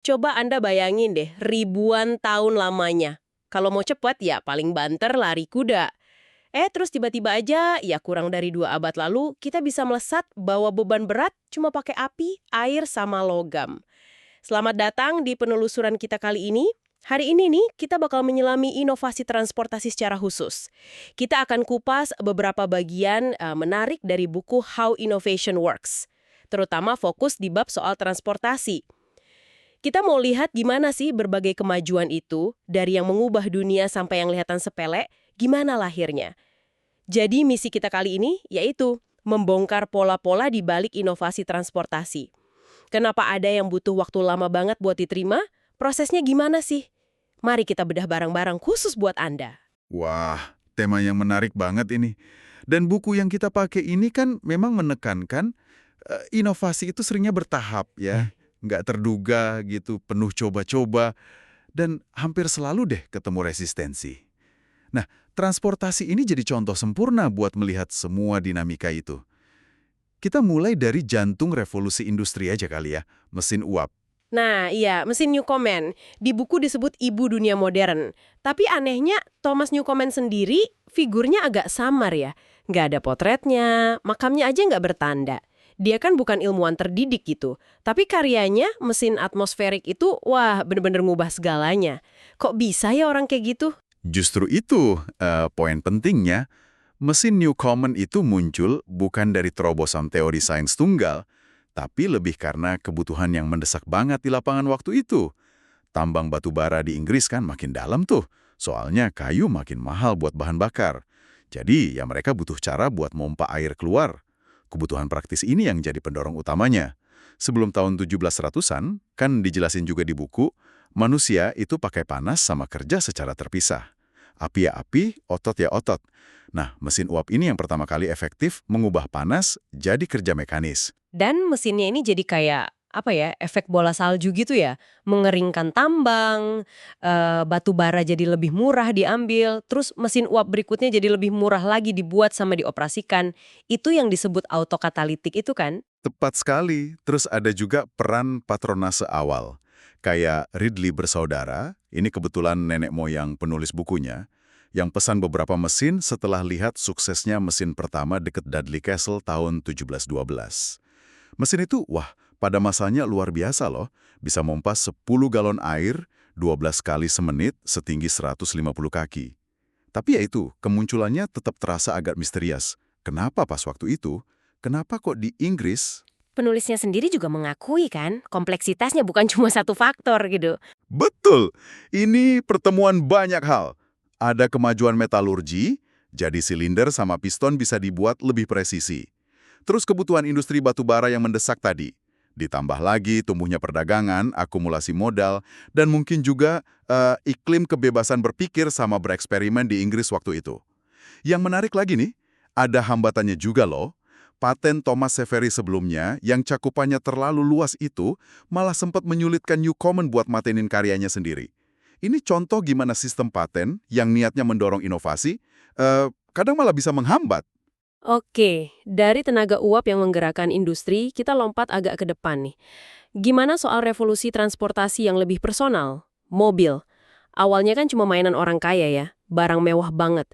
Coba Anda bayangin deh, ribuan tahun lamanya. Kalau mau cepat ya paling banter lari kuda. Terus tiba-tiba aja, ya kurang dari 2 abad lalu, kita bisa melesat bawa beban berat cuma pakai api, air, sama logam. Selamat datang di penelusuran kita kali ini. Hari ini nih, kita bakal menyelami inovasi transportasi secara khusus. Kita akan kupas beberapa bagian menarik dari buku How Innovation Works. Terutama fokus di bab soal transportasi. Kita mau lihat gimana sih berbagai kemajuan itu, dari yang mengubah dunia sampai yang kelihatan sepele, gimana lahirnya. Jadi misi kita kali ini yaitu membongkar pola-pola di balik inovasi transportasi. Kenapa ada yang butuh waktu lama banget buat diterima? Prosesnya gimana sih? Mari kita bedah barang-barang khusus buat Anda. Wah, tema yang menarik banget ini. Dan buku yang kita pakai ini kan memang menekankan inovasi itu seringnya bertahap ya. Nggak terduga gitu, penuh coba-coba, dan hampir selalu deh ketemu resistensi. Nah, transportasi ini jadi contoh sempurna buat melihat semua dinamika itu. Kita mulai dari jantung revolusi industri aja kali ya, mesin uap. Nah, iya, mesin Newcomen. Di buku disebut ibu dunia modern. Tapi anehnya, Thomas Newcomen sendiri figurnya agak samar ya. Nggak ada potretnya, makamnya aja nggak bertanda. Dia kan bukan ilmuwan terdidik gitu. Tapi karyanya, mesin atmosferik itu, wah bener-bener ngubah segalanya. Kok bisa ya orang kayak gitu? Justru itu poin pentingnya. Mesin Newcomen itu muncul bukan dari terobosan teori sains tunggal, tapi lebih karena kebutuhan yang mendesak banget di lapangan waktu itu. Tambang batu bara di Inggris kan makin dalam tuh, soalnya kayu makin mahal buat bahan bakar. Jadi ya mereka butuh cara buat mompa air keluar. Kebutuhan praktis ini yang jadi pendorong utamanya. Sebelum tahun 1700-an, kan dijelasin juga di buku, manusia itu pakai panas sama kerja secara terpisah. Api ya api, otot ya otot. Nah, mesin uap ini yang pertama kali efektif mengubah panas jadi kerja mekanis. Dan mesinnya ini jadi kayak, apa ya, efek bola salju gitu ya. Mengeringkan tambang, batu bara jadi lebih murah diambil, terus mesin uap berikutnya jadi lebih murah lagi dibuat sama dioperasikan. Itu yang disebut autokatalitik itu kan? Tepat sekali. Terus ada juga peran patronase awal. Kayak Ridley bersaudara, ini kebetulan nenek moyang penulis bukunya, yang pesan beberapa mesin setelah lihat suksesnya mesin pertama deket Dudley Castle tahun 1712. Mesin itu, wah, pada masanya luar biasa loh. Bisa mompa 10 galon air 12 kali semenit setinggi 150 kaki. Tapi ya itu, kemunculannya tetap terasa agak misterius. Kenapa pas waktu itu? Kenapa kok di Inggris? Penulisnya sendiri juga mengakui kan, kompleksitasnya bukan cuma satu faktor gitu. Betul, ini pertemuan banyak hal. Ada kemajuan metalurgi, jadi silinder sama piston bisa dibuat lebih presisi. Terus kebutuhan industri batu bara yang mendesak tadi. Ditambah lagi tumbuhnya perdagangan, akumulasi modal, dan mungkin juga iklim kebebasan berpikir sama bereksperimen di Inggris waktu itu. Yang menarik lagi nih, ada hambatannya juga loh. Paten Thomas Savery sebelumnya yang cakupannya terlalu luas itu malah sempat menyulitkan Newcomen buat matenin karyanya sendiri. Ini contoh gimana sistem paten yang niatnya mendorong inovasi, kadang malah bisa menghambat. Oke, dari tenaga uap yang menggerakkan industri, kita lompat agak ke depan nih. Gimana soal revolusi transportasi yang lebih personal? Mobil. Awalnya kan cuma mainan orang kaya ya, barang mewah banget.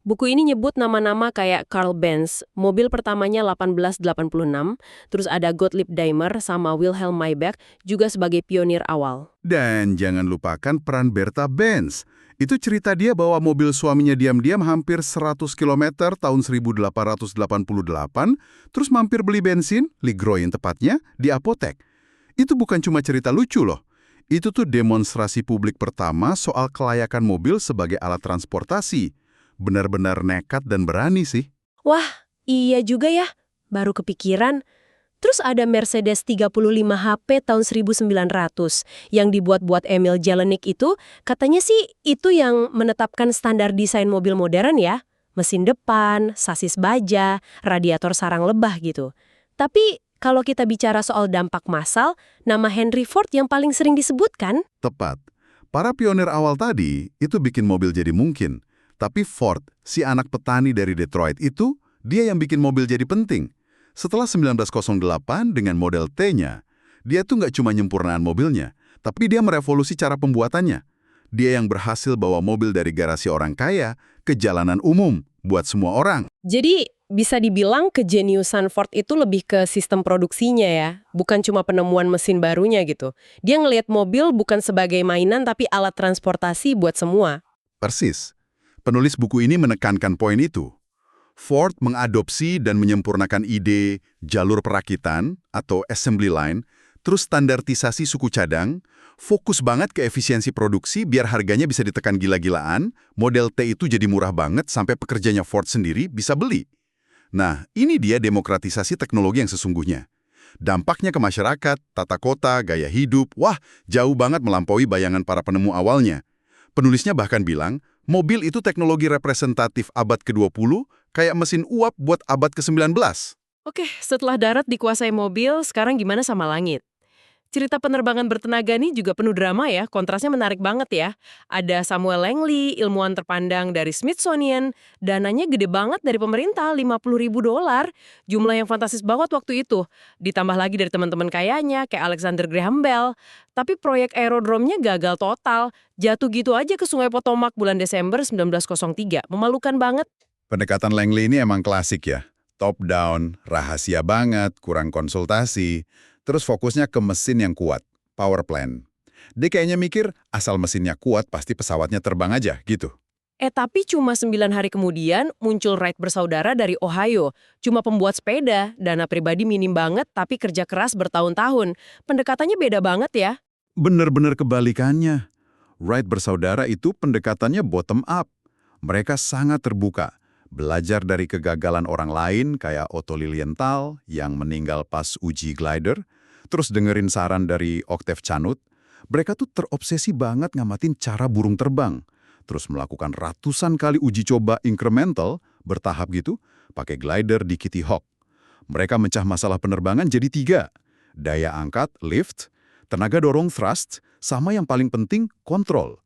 Buku ini nyebut nama-nama kayak Carl Benz, mobil pertamanya 1886, terus ada Gottlieb Daimler sama Wilhelm Maybach juga sebagai pionir awal. Dan jangan lupakan peran Bertha Benz. Itu cerita dia bawa mobil suaminya diam-diam hampir 100 km tahun 1888, terus mampir beli bensin, Ligroin tepatnya, di apotek. Itu bukan cuma cerita lucu loh. Itu tuh demonstrasi publik pertama soal kelayakan mobil sebagai alat transportasi. Benar-benar nekat dan berani sih. Wah, iya juga ya, baru kepikiran. Terus ada Mercedes 35 HP tahun 1900 yang dibuat-buat Emil Jelinek itu, katanya sih itu yang menetapkan standar desain mobil modern ya. Mesin depan, sasis baja, radiator sarang lebah gitu. Tapi kalau kita bicara soal dampak massal, nama Henry Ford yang paling sering disebutkan. Tepat. Para pionir awal tadi itu bikin mobil jadi mungkin. Tapi Ford, si anak petani dari Detroit itu, dia yang bikin mobil jadi penting. Setelah 1908 dengan model T-nya, dia tuh nggak cuma nyempurnaan mobilnya, tapi dia merevolusi cara pembuatannya. Dia yang berhasil bawa mobil dari garasi orang kaya ke jalanan umum buat semua orang. Jadi bisa dibilang kejeniusan Ford itu lebih ke sistem produksinya ya, bukan cuma penemuan mesin barunya gitu. Dia ngelihat mobil bukan sebagai mainan tapi alat transportasi buat semua. Persis. Penulis buku ini menekankan poin itu. Ford mengadopsi dan menyempurnakan ide jalur perakitan atau assembly line, terus standarisasi suku cadang, fokus banget ke efisiensi produksi biar harganya bisa ditekan gila-gilaan, Model T itu jadi murah banget sampai pekerjanya Ford sendiri bisa beli. Nah, ini dia demokratisasi teknologi yang sesungguhnya. Dampaknya ke masyarakat, tata kota, gaya hidup, wah, jauh banget melampaui bayangan para penemu awalnya. Penulisnya bahkan bilang, mobil itu teknologi representatif abad ke-20, kayak mesin uap buat abad ke-19. Oke, setelah darat dikuasai mobil, sekarang gimana sama langit? Cerita penerbangan bertenaga ini juga penuh drama ya, kontrasnya menarik banget ya. Ada Samuel Langley, ilmuwan terpandang dari Smithsonian, dananya gede banget dari pemerintah, $50.000. Jumlah yang fantastis banget waktu itu. Ditambah lagi dari teman-teman kayanya, kayak Alexander Graham Bell. Tapi proyek aerodromnya gagal total, jatuh gitu aja ke Sungai Potomac bulan Desember 1903. Memalukan banget. Pendekatan Langley ini emang klasik ya. Top down, rahasia banget, kurang konsultasi, terus fokusnya ke mesin yang kuat, power plant. Dia kayaknya mikir, asal mesinnya kuat pasti pesawatnya terbang aja, gitu. Tapi cuma 9 hari kemudian muncul Wright bersaudara dari Ohio. Cuma pembuat sepeda, dana pribadi minim banget tapi kerja keras bertahun-tahun. Pendekatannya beda banget ya. Bener-bener kebalikannya. Wright bersaudara itu pendekatannya bottom up. Mereka sangat terbuka. Belajar dari kegagalan orang lain kayak Otto Lilienthal yang meninggal pas uji glider, terus dengerin saran dari Octave Chanute, mereka tuh terobsesi banget ngamatin cara burung terbang, terus melakukan ratusan kali uji coba incremental, bertahap gitu, pakai glider di Kitty Hawk. Mereka mecah masalah penerbangan jadi 3, daya angkat, lift, tenaga dorong, thrust, sama yang paling penting, kontrol.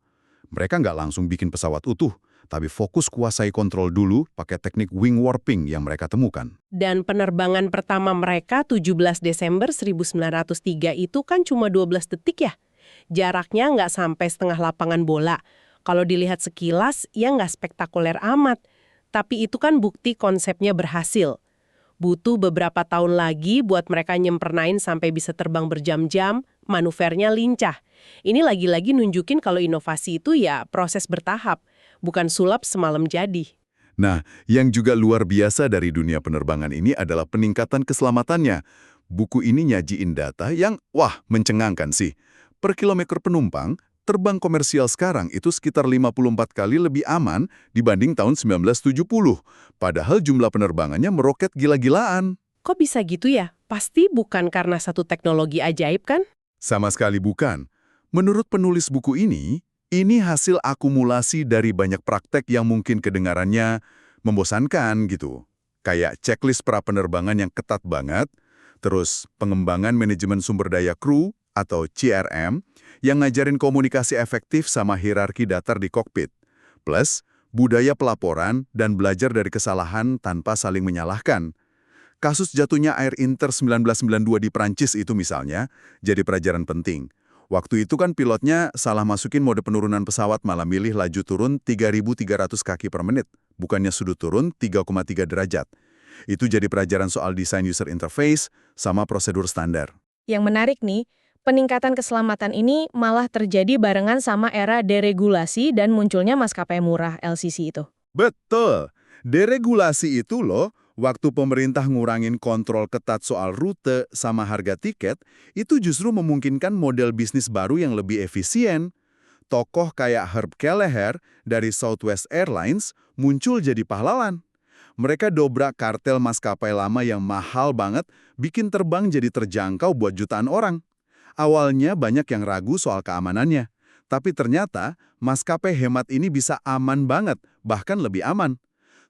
Mereka nggak langsung bikin pesawat utuh, tapi fokus kuasai kontrol dulu pakai teknik wing warping yang mereka temukan. Dan penerbangan pertama mereka 17 Desember 1903 itu kan cuma 12 detik ya. Jaraknya nggak sampai setengah lapangan bola. Kalau dilihat sekilas, ya nggak spektakuler amat. Tapi itu kan bukti konsepnya berhasil. Butuh beberapa tahun lagi buat mereka nyempernain sampai bisa terbang berjam-jam, manuvernya lincah. Ini lagi-lagi nunjukin kalau inovasi itu ya proses bertahap, bukan sulap semalam jadi. Nah, yang juga luar biasa dari dunia penerbangan ini adalah peningkatan keselamatannya. Buku ini nyajiin data yang, wah, mencengangkan sih. Per kilometer penumpang, terbang komersial sekarang itu sekitar 54 kali lebih aman dibanding tahun 1970. Padahal jumlah penerbangannya meroket gila-gilaan. Kok bisa gitu ya? Pasti bukan karena satu teknologi ajaib kan? Sama sekali bukan. Menurut penulis buku ini hasil akumulasi dari banyak praktek yang mungkin kedengarannya membosankan gitu. Kayak checklist pra-penerbangan yang ketat banget, terus pengembangan manajemen sumber daya kru atau CRM yang ngajarin komunikasi efektif sama hierarki datar di kokpit, plus budaya pelaporan dan belajar dari kesalahan tanpa saling menyalahkan. Kasus jatuhnya Air Inter 1992 di Prancis itu misalnya, jadi pelajaran penting. Waktu itu kan pilotnya salah masukin mode penurunan pesawat malah milih laju turun 3.300 kaki per menit, bukannya sudut turun 3,3 derajat. Itu jadi pelajaran soal desain user interface sama prosedur standar. Yang menarik nih, peningkatan keselamatan ini malah terjadi barengan sama era deregulasi dan munculnya maskapai murah LCC itu. Betul. Deregulasi itu loh, waktu pemerintah ngurangin kontrol ketat soal rute sama harga tiket, itu justru memungkinkan model bisnis baru yang lebih efisien. Tokoh kayak Herb Kelleher dari Southwest Airlines muncul jadi pahlawan. Mereka dobrak kartel maskapai lama yang mahal banget, bikin terbang jadi terjangkau buat jutaan orang. Awalnya banyak yang ragu soal keamanannya, tapi ternyata maskapai hemat ini bisa aman banget, bahkan lebih aman.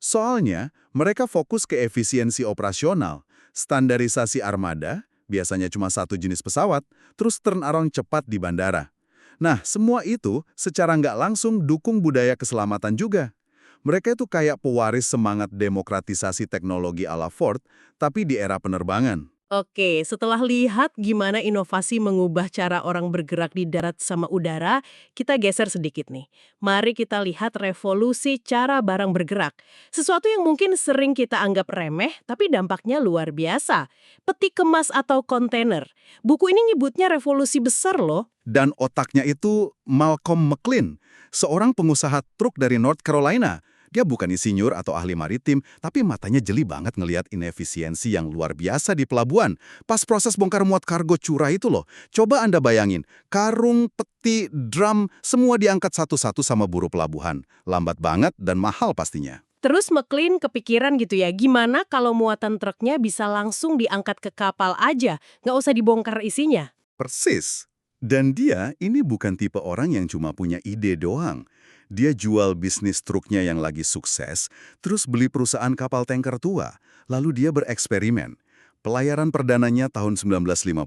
Soalnya, mereka fokus ke efisiensi operasional, standarisasi armada, biasanya cuma satu jenis pesawat, terus turnaround cepat di bandara. Nah, semua itu secara nggak langsung dukung budaya keselamatan juga. Mereka itu kayak pewaris semangat demokratisasi teknologi ala Ford, tapi di era penerbangan. Oke, setelah lihat gimana inovasi mengubah cara orang bergerak di darat sama udara, kita geser sedikit nih. Mari kita lihat revolusi cara barang bergerak. Sesuatu yang mungkin sering kita anggap remeh, tapi dampaknya luar biasa. Peti kemas atau kontainer. Buku ini nyebutnya revolusi besar loh. Dan otaknya itu Malcolm McLean, seorang pengusaha truk dari North Carolina. Dia bukan insinyur atau ahli maritim, tapi matanya jeli banget ngelihat inefisiensi yang luar biasa di pelabuhan. Pas proses bongkar muat kargo curah itu loh. Coba Anda bayangin, karung, peti, drum, semua diangkat satu-satu sama buruh pelabuhan. Lambat banget dan mahal pastinya. Terus McLean kepikiran gitu ya, gimana kalau muatan truknya bisa langsung diangkat ke kapal aja, nggak usah dibongkar isinya? Persis. Dan dia ini bukan tipe orang yang cuma punya ide doang. Dia jual bisnis truknya yang lagi sukses, terus beli perusahaan kapal tanker tua, lalu dia bereksperimen. Pelayaran perdananya tahun 1956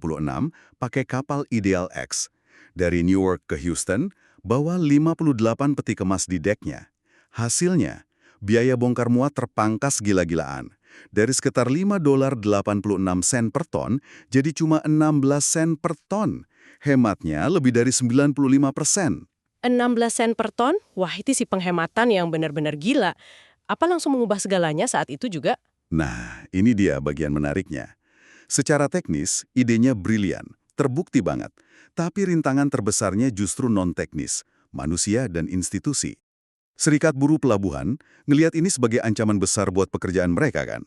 pakai kapal Ideal X. Dari Newark ke Houston, bawa 58 peti kemas di deknya. Hasilnya, biaya bongkar muat terpangkas gila-gilaan. Dari sekitar $5.86 per ton, jadi cuma 16 sen per ton. Hematnya lebih dari 95%. 16 sen per ton? Wah, itu sih penghematan yang benar-benar gila. Apa langsung mengubah segalanya saat itu juga? Nah, ini dia bagian menariknya. Secara teknis, idenya brilian, terbukti banget. Tapi rintangan terbesarnya justru non-teknis, manusia dan institusi. Serikat Buruh Pelabuhan ngelihat ini sebagai ancaman besar buat pekerjaan mereka kan.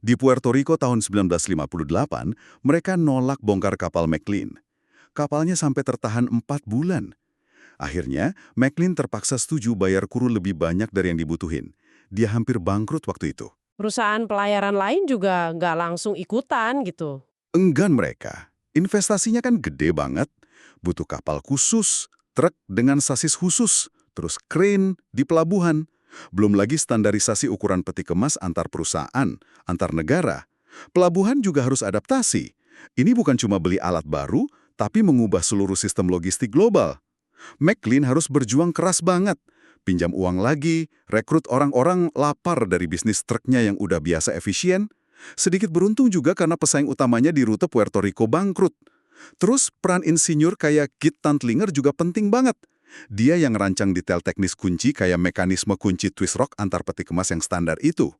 Di Puerto Rico tahun 1958, mereka nolak bongkar kapal McLean. Kapalnya sampai tertahan 4 bulan. Akhirnya, McLean terpaksa setuju bayar kru lebih banyak dari yang dibutuhin. Dia hampir bangkrut waktu itu. Perusahaan pelayaran lain juga nggak langsung ikutan gitu. Enggan mereka. Investasinya kan gede banget. Butuh kapal khusus, truk dengan sasis khusus, terus crane di pelabuhan. Belum lagi standarisasi ukuran peti kemas antar perusahaan, antar negara. Pelabuhan juga harus adaptasi. Ini bukan cuma beli alat baru, tapi mengubah seluruh sistem logistik global. McLean harus berjuang keras banget. Pinjam uang lagi, rekrut orang-orang lapar dari bisnis truknya yang udah biasa efisien. Sedikit beruntung juga karena pesaing utamanya di rute Puerto Rico bangkrut. Terus peran insinyur kayak Kit Tantlinger juga penting banget. Dia yang rancang detail teknis kunci kayak mekanisme kunci twist lock antar peti kemas yang standar itu.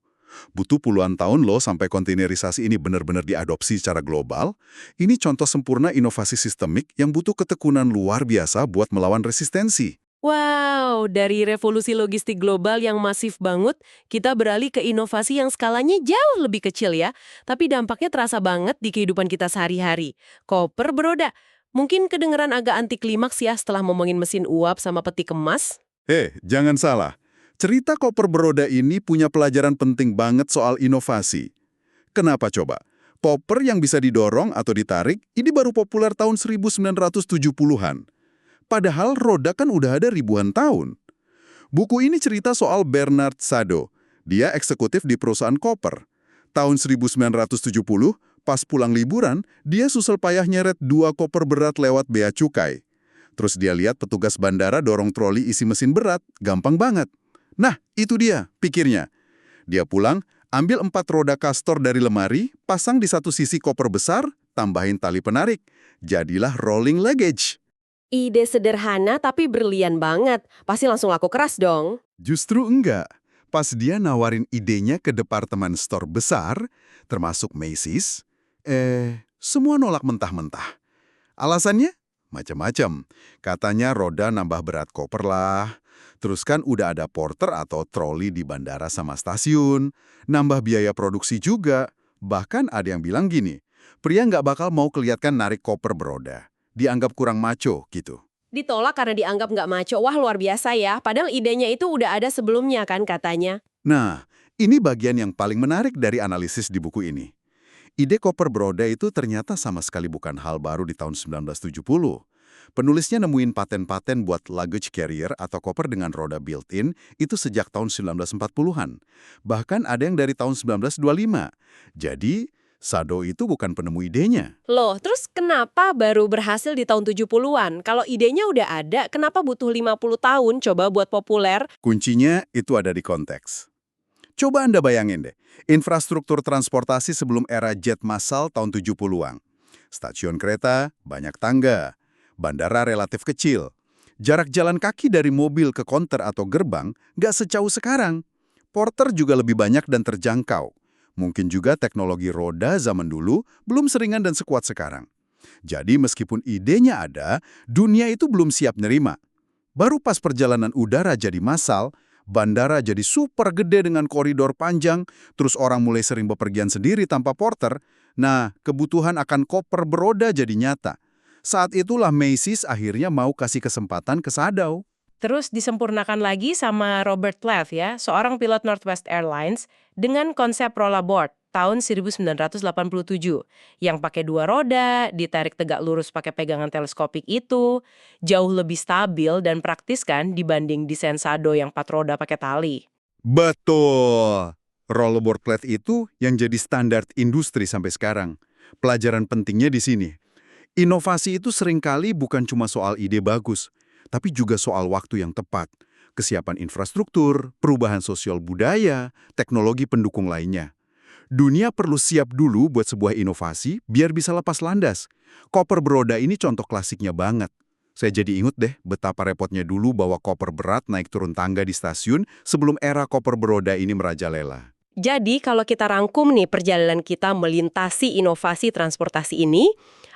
Butuh puluhan tahun loh sampai kontainerisasi ini benar-benar diadopsi secara global. Ini contoh sempurna inovasi sistemik yang butuh ketekunan luar biasa buat melawan resistensi. Wow, dari revolusi logistik global yang masif banget, kita beralih ke inovasi yang skalanya jauh lebih kecil ya, tapi dampaknya terasa banget di kehidupan kita sehari-hari. Koper beroda. Mungkin kedengeran agak anti klimaks ya setelah ngomongin mesin uap sama peti kemas. Jangan salah. Cerita koper beroda ini punya pelajaran penting banget soal inovasi. Kenapa coba? Koper yang bisa didorong atau ditarik, ini baru populer tahun 1970-an. Padahal roda kan udah ada ribuan tahun. Buku ini cerita soal Bernard Sado. Dia eksekutif di perusahaan koper. Tahun 1970, pas pulang liburan, dia susah payah nyeret 2 koper berat lewat bea cukai. Terus dia lihat petugas bandara dorong troli isi mesin berat, gampang banget. Nah, itu dia, pikirnya. Dia pulang, ambil 4 roda kastor dari lemari, pasang di satu sisi koper besar, tambahin tali penarik. Jadilah rolling luggage. Ide sederhana tapi brilian banget. Pasti langsung laku keras dong. Justru enggak. Pas dia nawarin idenya ke departemen store besar, termasuk Macy's, semua nolak mentah-mentah. Alasannya? Macam-macam. Katanya roda nambah berat koper lah. Terus kan udah ada porter atau troli di bandara sama stasiun. Nambah biaya produksi juga. Bahkan ada yang bilang gini, pria nggak bakal mau kelihatan narik koper beroda. Dianggap kurang macho gitu. Ditolak karena dianggap nggak maco. Wah, luar biasa ya. Padahal idenya itu udah ada sebelumnya kan katanya. Nah, ini bagian yang paling menarik dari analisis di buku ini. Ide koper beroda itu ternyata sama sekali bukan hal baru di tahun 1970. Penulisnya nemuin paten-paten buat luggage carrier atau koper dengan roda built-in itu sejak tahun 1940-an. Bahkan ada yang dari tahun 1925. Jadi, Sado itu bukan penemu idenya. Loh, terus kenapa baru berhasil di tahun 70-an? Kalau idenya udah ada, kenapa butuh 50 tahun coba buat populer? Kuncinya itu ada di konteks. Coba Anda bayangin deh, infrastruktur transportasi sebelum era jet massal tahun 70-an. Stasiun kereta, banyak tangga. Bandara relatif kecil. Jarak jalan kaki dari mobil ke konter atau gerbang nggak sejauh sekarang. Porter juga lebih banyak dan terjangkau. Mungkin juga teknologi roda zaman dulu belum seringan dan sekuat sekarang. Jadi meskipun idenya ada, dunia itu belum siap nerima. Baru pas perjalanan udara jadi massal, bandara jadi super gede dengan koridor panjang, terus orang mulai sering bepergian sendiri tanpa porter, nah kebutuhan akan koper beroda jadi nyata. Saat itulah Macy's akhirnya mau kasih kesempatan ke Sadao. Terus disempurnakan lagi sama Robert Plath ya, seorang pilot Northwest Airlines dengan konsep rollerboard tahun 1987 yang pakai 2 roda, ditarik tegak lurus pakai pegangan teleskopik itu, jauh lebih stabil dan praktis kan dibanding desain Sado yang 4 roda pakai tali. Betul! Rollerboard Plath itu yang jadi standar industri sampai sekarang. Pelajaran pentingnya di sini. Inovasi itu seringkali bukan cuma soal ide bagus, tapi juga soal waktu yang tepat, kesiapan infrastruktur, perubahan sosial budaya, teknologi pendukung lainnya. Dunia perlu siap dulu buat sebuah inovasi biar bisa lepas landas. Koper beroda ini contoh klasiknya banget. Saya jadi ingat deh betapa repotnya dulu bawa koper berat naik turun tangga di stasiun sebelum era koper beroda ini merajalela. Jadi kalau kita rangkum nih perjalanan kita melintasi inovasi transportasi ini,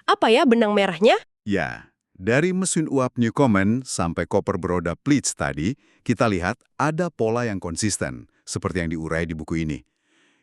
apa ya benang merahnya? Ya, dari mesin uap Newcomen sampai koper beroda Plitz tadi, kita lihat ada pola yang konsisten, seperti yang diurai di buku ini.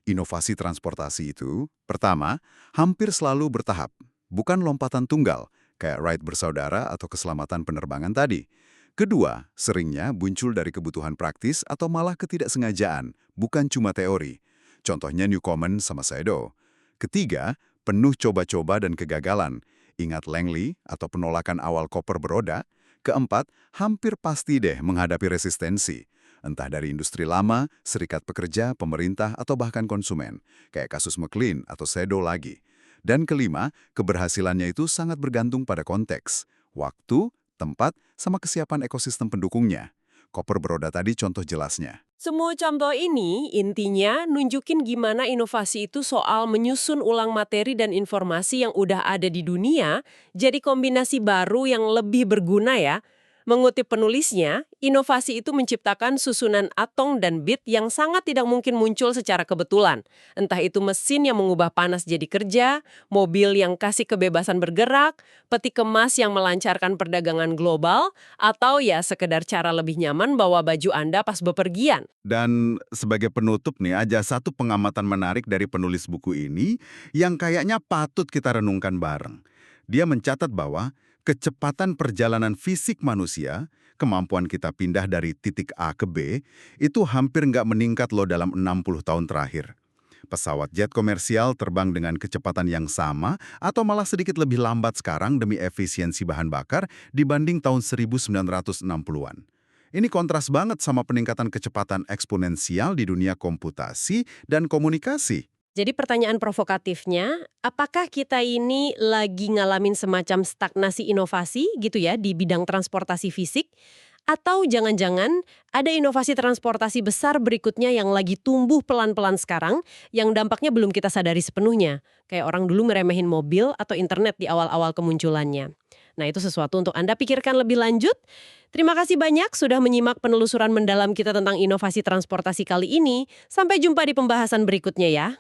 Inovasi transportasi itu, pertama, hampir selalu bertahap, bukan lompatan tunggal, kayak Wright bersaudara atau keselamatan penerbangan tadi. Kedua, seringnya muncul dari kebutuhan praktis atau malah ketidaksengajaan, bukan cuma teori. Contohnya Newcomen sama Sado. Ketiga, penuh coba-coba dan kegagalan. Ingat Langley atau penolakan awal koper beroda. Keempat, hampir pasti deh menghadapi resistensi. Entah dari industri lama, serikat pekerja, pemerintah, atau bahkan konsumen. Kayak kasus McLean atau Sado lagi. Dan kelima, keberhasilannya itu sangat bergantung pada konteks. Waktu, tempat, sama kesiapan ekosistem pendukungnya. Koper beroda tadi contoh jelasnya. Semua contoh ini intinya nunjukin gimana inovasi itu soal menyusun ulang materi dan informasi yang udah ada di dunia jadi kombinasi baru yang lebih berguna ya. Mengutip penulisnya, inovasi itu menciptakan susunan atong dan bit yang sangat tidak mungkin muncul secara kebetulan. Entah itu mesin yang mengubah panas jadi kerja, mobil yang kasih kebebasan bergerak, peti kemas yang melancarkan perdagangan global, atau ya sekedar cara lebih nyaman bawa baju Anda pas bepergian. Dan sebagai penutup nih, ada satu pengamatan menarik dari penulis buku ini yang kayaknya patut kita renungkan bareng. Dia mencatat bahwa kecepatan perjalanan fisik manusia, kemampuan kita pindah dari titik A ke B, itu hampir nggak meningkat loh dalam 60 tahun terakhir. Pesawat jet komersial terbang dengan kecepatan yang sama atau malah sedikit lebih lambat sekarang demi efisiensi bahan bakar dibanding tahun 1960-an. Ini kontras banget sama peningkatan kecepatan eksponensial di dunia komputasi dan komunikasi. Jadi pertanyaan provokatifnya, apakah kita ini lagi ngalamin semacam stagnasi inovasi gitu ya di bidang transportasi fisik? Atau jangan-jangan ada inovasi transportasi besar berikutnya yang lagi tumbuh pelan-pelan sekarang yang dampaknya belum kita sadari sepenuhnya. Kayak orang dulu meremehin mobil atau internet di awal-awal kemunculannya. Nah itu sesuatu untuk Anda pikirkan lebih lanjut. Terima kasih banyak sudah menyimak penelusuran mendalam kita tentang inovasi transportasi kali ini. Sampai jumpa di pembahasan berikutnya ya.